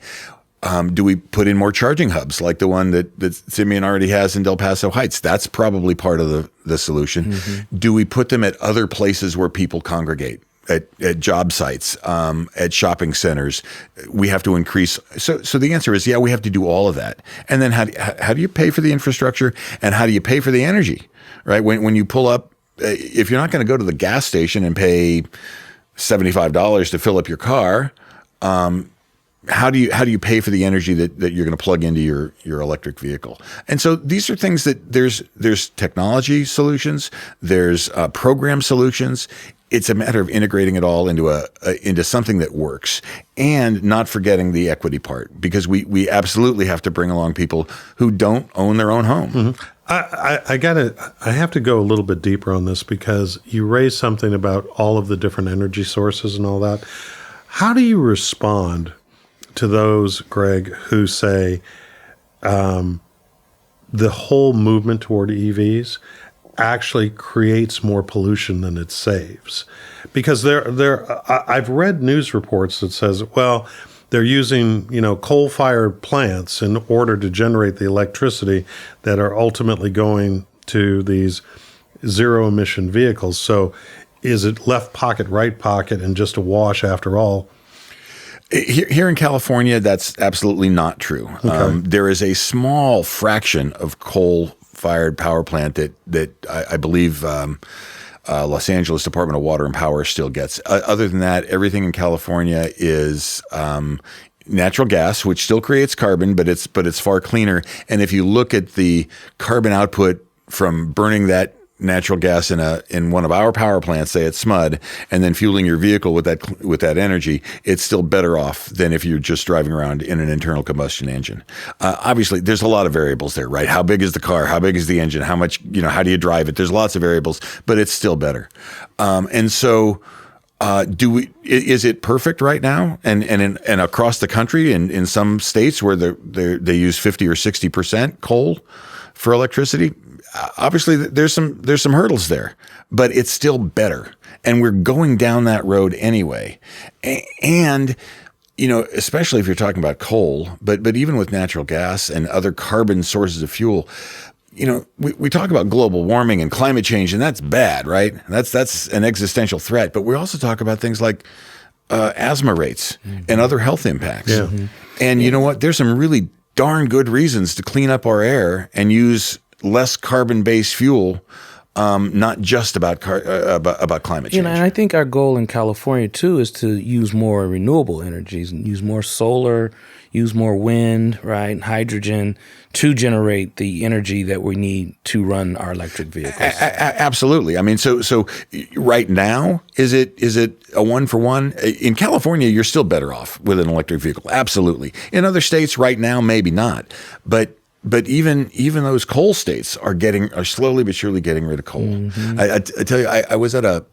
[SPEAKER 2] Do we put in more charging hubs like the one that Simeon already has in Del Paso Heights? That's probably part of the solution. Mm-hmm. Do we put them at other places where people congregate? At job sites, at shopping centers, we have to increase. So the answer is, yeah, we have to do all of that. And then how do you pay for the infrastructure, and how do you pay for the energy, right? When you pull up, if you're not going to go to the gas station and pay $75 to fill up your car, how do you pay for the energy that you're going to plug into your electric vehicle? And so these are things that there's technology solutions, there's program solutions. It's a matter of integrating it all into something that works, and not forgetting the equity part, because we absolutely have to bring along people who don't own their own home.
[SPEAKER 1] Mm-hmm. I have to go a little bit deeper on this, because you raised something about all of the different energy sources and all that. How do you respond to those, Greg, who say the whole movement toward EVs actually creates more pollution than it saves? Because I've read news reports that says, well, they're using, coal-fired plants in order to generate the electricity that are ultimately going to these zero-emission vehicles. So is it left pocket, right pocket, and just a wash after all?
[SPEAKER 2] Here in California, that's absolutely not true.
[SPEAKER 1] Okay.
[SPEAKER 2] There is a small fraction of coal-fired power plant that I believe Los Angeles Department of Water and Power still gets. Other than that, everything in California is natural gas, which still creates carbon, but it's far cleaner. And if you look at the carbon output from burning that natural gas in one of our power plants, say at SMUD, and then fueling your vehicle with that energy, it's still better off than if you're just driving around in an internal combustion engine. Obviously, there's a lot of variables there, right? How big is the car? How big is the engine? How much, how do you drive it? There's lots of variables, but it's still better. And so, is it perfect right now? And across the country, in some states where they use 50 or 60% coal for electricity, obviously there's some hurdles there, but it's still better. And we're going down that road anyway. And, especially if you're talking about coal, but even with natural gas and other carbon sources of fuel, we talk about global warming and climate change, and that's bad, right? That's an existential threat. But we also talk about things like asthma rates and other health impacts.
[SPEAKER 1] Yeah. Mm-hmm.
[SPEAKER 2] And you know what? There's some really darn good reasons to clean up our air and use less carbon-based fuel, not just about climate change.
[SPEAKER 3] And I think our goal in California too is to use more renewable energies, and use more solar, use more wind, right, hydrogen, to generate the energy that we need to run our electric vehicles.
[SPEAKER 2] Absolutely. I mean, so right now, is it a 1-for-1? In California, you're still better off with an electric vehicle. Absolutely. In other states, right now, maybe not. But even those coal states are slowly but surely getting rid of coal. Mm-hmm. I tell you, I was at a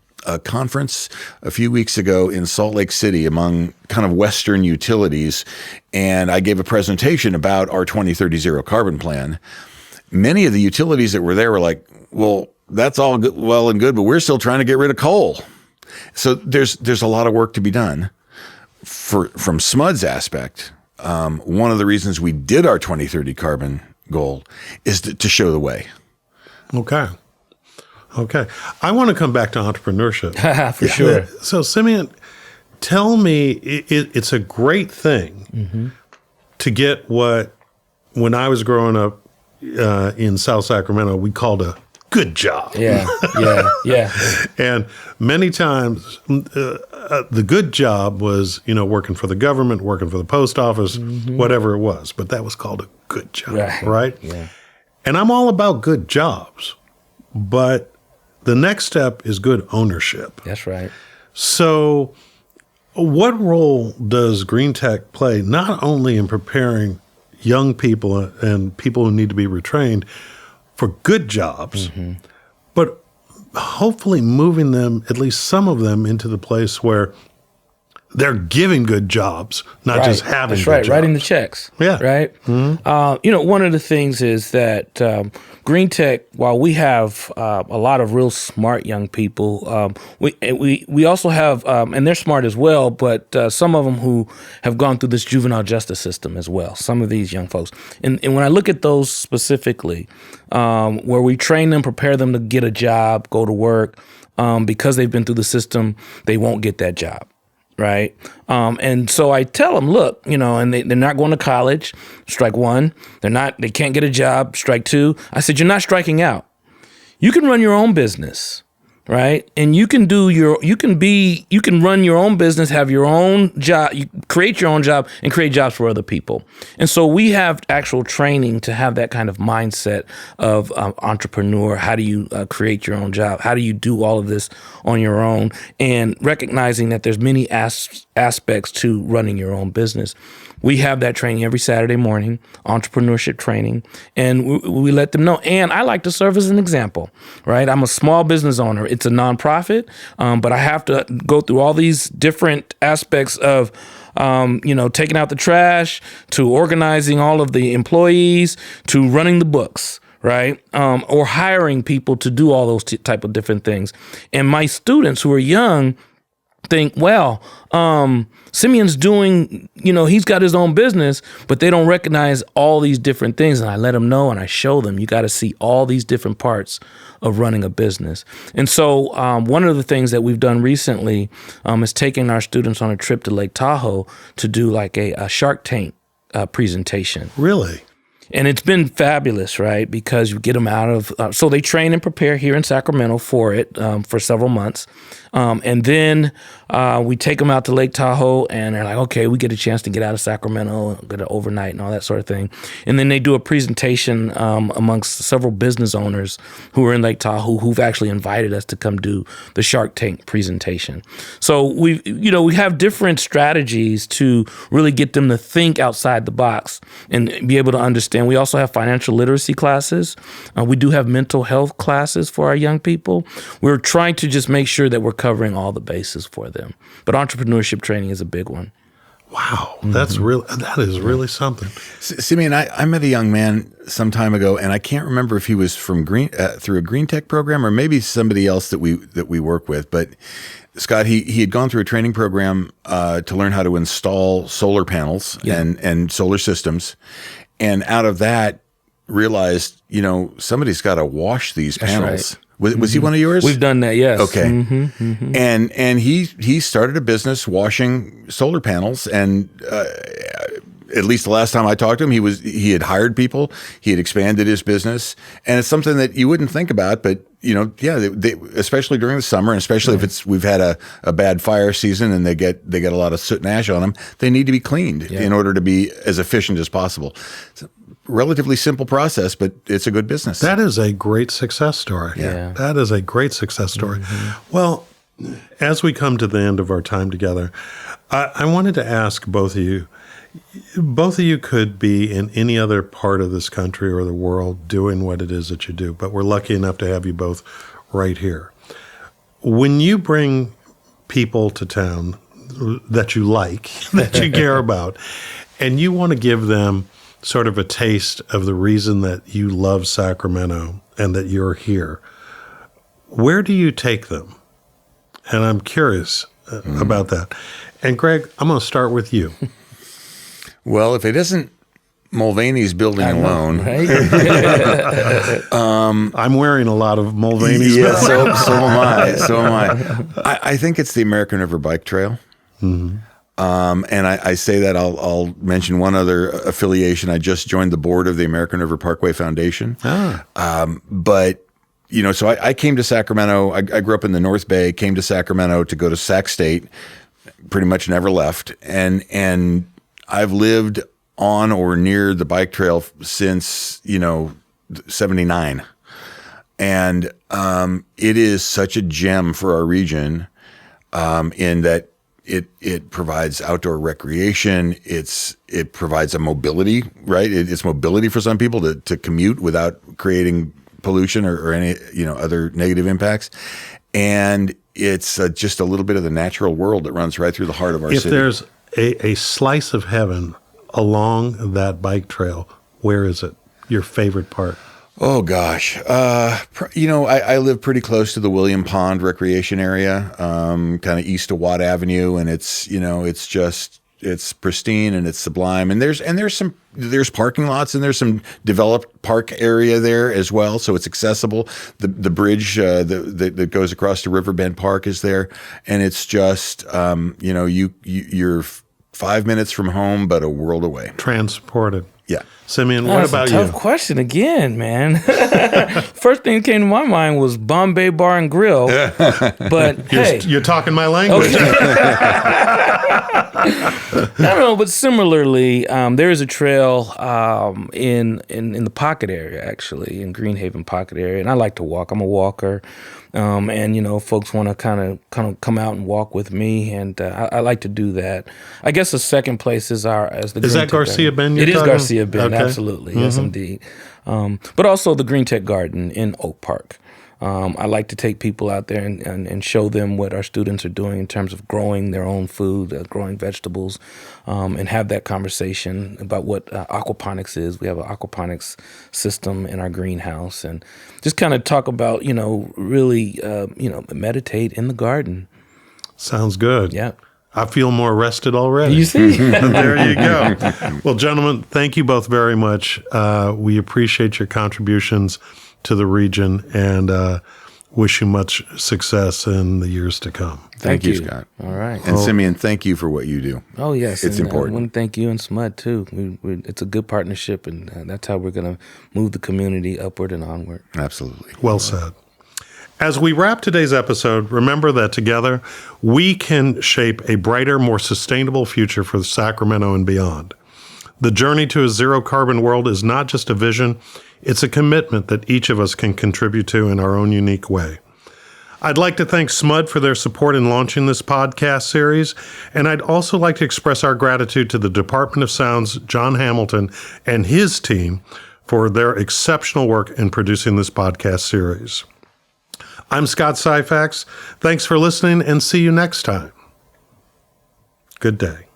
[SPEAKER 2] conference a few weeks ago in Salt Lake City among kind of Western utilities, and I gave a presentation about our 2030 zero carbon plan. Many of the utilities that were there were like, well, that's all good, well and good, but we're still trying to get rid of coal. So there's a lot of work to be done. From SMUD's aspect, one of the reasons we did our 2030 carbon goal is to show the way.
[SPEAKER 1] Okay. I want to come back to entrepreneurship.
[SPEAKER 3] For sure.
[SPEAKER 1] So, Simeon, tell me, it's a great thing to get what, when I was growing up in South Sacramento, we called a good job.
[SPEAKER 3] Yeah.
[SPEAKER 1] And many times the good job was, working for the government, working for the post office, whatever it was. But that was called a good job, right?
[SPEAKER 3] Yeah.
[SPEAKER 1] And I'm all about good jobs. But the next step is good ownership.
[SPEAKER 3] That's right.
[SPEAKER 1] So what role does Green Tech play, not only in preparing young people and people who need to be retrained for good jobs, but hopefully moving them, at least some of them, into the place where they're giving good jobs, not just having good jobs.
[SPEAKER 3] Writing the checks.
[SPEAKER 1] Yeah.
[SPEAKER 3] Right? One of the things is that Green Tech, while we have a lot of real smart young people, we also have, and they're smart as well, but some of them who have gone through this juvenile justice system as well, some of these young folks. And when I look at those specifically, where we train them, prepare them to get a job, go to work, because they've been through the system, they won't get that job. Right. And so I tell them, look, and they're not going to college, strike one. They can't get a job, strike two. I said, you're not striking out. You can run your own business. right? And you can run your own business, have your own job, you create your own job and create jobs for other people. And so we have actual training to have that kind of mindset of entrepreneur. How do you create your own job? How do you do all of this on your own? And recognizing that there's many aspects to running your own business. We have that training every Saturday morning, entrepreneurship training, and we let them know. And I like to serve as an example, right? I'm a small business owner. It's a nonprofit, but I have to go through all these different aspects of, taking out the trash, to organizing all of the employees, to running the books, right? Or hiring people to do all those type of different things. And my students who are young think, well, Simeon's doing, he's got his own business, but they don't recognize all these different things. And I let them know and I show them, you got to see all these different parts of running a business. And so one of the things that we've done recently is taking our students on a trip to Lake Tahoe to do like a Shark Tank presentation.
[SPEAKER 1] Really?
[SPEAKER 3] And it's been fabulous, right? Because you get them out of, so they train and prepare here in Sacramento for it for several months. And then we take them out to Lake Tahoe and they're like, okay, we get a chance to get out of Sacramento, get an overnight and all that sort of thing. And then they do a presentation amongst several business owners who are in Lake Tahoe who've actually invited us to come do the Shark Tank presentation. So we have different strategies to really get them to think outside the box and be able to understand. We also have financial literacy classes. We do have mental health classes for our young people. We're trying to just make sure that we're covering all the bases for them. But entrepreneurship training is a big one.
[SPEAKER 1] Wow, that is really something.
[SPEAKER 2] Simeon, I met a young man some time ago, and I can't remember if he was from through a Green Tech program or maybe somebody else that we work with. But Scott, he had gone through a training program to learn how to install solar panels and solar systems, and out of that realized, somebody's got to wash these panels. Right. Was he one of yours?
[SPEAKER 3] We've done that, yes.
[SPEAKER 2] Okay. And he started a business washing solar panels, and at least the last time I talked to him, he had hired people, he had expanded his business, and it's something that you wouldn't think about, but they, especially during the summer, and especially if we've had a bad fire season and they get a lot of soot and ash on them, they need to be cleaned in order to be as efficient as possible. So, relatively simple process, but it's a good business.
[SPEAKER 1] That is a great success story.
[SPEAKER 3] Yeah.
[SPEAKER 1] That is a great success story. Well, as we come to the end of our time together, I wanted to ask both of you. Both of you could be in any other part of this country or the world doing what it is that you do, but we're lucky enough to have you both right here. When you bring people to town that you like, that you care about, and you want to give them sort of a taste of the reason that you love Sacramento and that you're here, where do you take them? And I'm curious about that. And Gregg, I'm going to start with you.
[SPEAKER 2] Well, if it isn't Mulvaney's building alone,
[SPEAKER 3] right?
[SPEAKER 1] I'm wearing a lot of Mulvaney's.
[SPEAKER 2] Yeah, so am I. I think it's the American River Bike Trail. And I say that I'll mention one other affiliation. I just joined the board of the American River Parkway Foundation. But so I came to Sacramento. I grew up in the North Bay. Came to Sacramento to go to Sac State. Pretty much never left, and I've lived on or near the bike trail since 79, and it is such a gem for our region in that. It provides outdoor recreation. It provides a mobility, right? It's mobility for some people to commute without creating pollution or any other negative impacts. And it's just a little bit of the natural world that runs right through the heart of our city.
[SPEAKER 1] If there's a slice of heaven along that bike trail, where is it? Your favorite part?
[SPEAKER 2] Oh gosh, I live pretty close to the William Pond recreation area, kind of east of Watt Avenue, and it's pristine and it's sublime. And there's parking lots and there's some developed park area there as well, so it's accessible. The bridge that goes across to Riverbend Park is there, and it's just you're 5 minutes from home, but a world away.
[SPEAKER 1] Transported.
[SPEAKER 2] Yeah.
[SPEAKER 1] Simeon, what
[SPEAKER 3] That's
[SPEAKER 1] about
[SPEAKER 3] a tough
[SPEAKER 1] you?
[SPEAKER 3] question again, man. First thing that came to my mind was Bombay Bar and Grill. But hey,
[SPEAKER 1] You're talking my language.
[SPEAKER 3] I don't know, but similarly, there is a trail in the Pocket area, actually, in Greenhaven Pocket area, and I like to walk. I'm a walker, and folks want to kind of come out and walk with me, and I like to do that. I guess the second place is the
[SPEAKER 1] Is
[SPEAKER 3] Green
[SPEAKER 1] that
[SPEAKER 3] Tech
[SPEAKER 1] Garcia
[SPEAKER 3] Garden.
[SPEAKER 1] Bend?
[SPEAKER 3] It is
[SPEAKER 1] talking?
[SPEAKER 3] Garcia Bend,
[SPEAKER 1] Okay.
[SPEAKER 3] absolutely, yes, indeed. But also the Green Tech Garden in Oak Park. I like to take people out there and show them what our students are doing in terms of growing their own food, growing vegetables, and have that conversation about what aquaponics is. We have an aquaponics system in our greenhouse, and just kind of talk about, really, meditate in the garden.
[SPEAKER 1] Sounds good.
[SPEAKER 3] Yeah.
[SPEAKER 1] I feel more rested already.
[SPEAKER 3] You see?
[SPEAKER 1] There you go. Well, gentlemen, thank you both very much. We appreciate your contributions to the region and wish you much success in the years to come.
[SPEAKER 2] Thank you, Scott.
[SPEAKER 3] All right.
[SPEAKER 2] And Simeon, thank you for what you do.
[SPEAKER 3] Oh, yes.
[SPEAKER 2] It's important.
[SPEAKER 3] I want to thank you and SMUD, too. It's a good partnership, and that's how we're going to move the community upward and onward.
[SPEAKER 2] Absolutely.
[SPEAKER 1] Well said. As we wrap today's episode, remember that together we can shape a brighter, more sustainable future for Sacramento and beyond. The journey to a zero-carbon world is not just a vision, it's a commitment that each of us can contribute to in our own unique way. I'd like to thank SMUD for their support in launching this podcast series, and I'd also like to express our gratitude to the Department of Sound's John Hamilton and his team for their exceptional work in producing this podcast series. I'm Scott Syfax. Thanks for listening, and see you next time. Good day.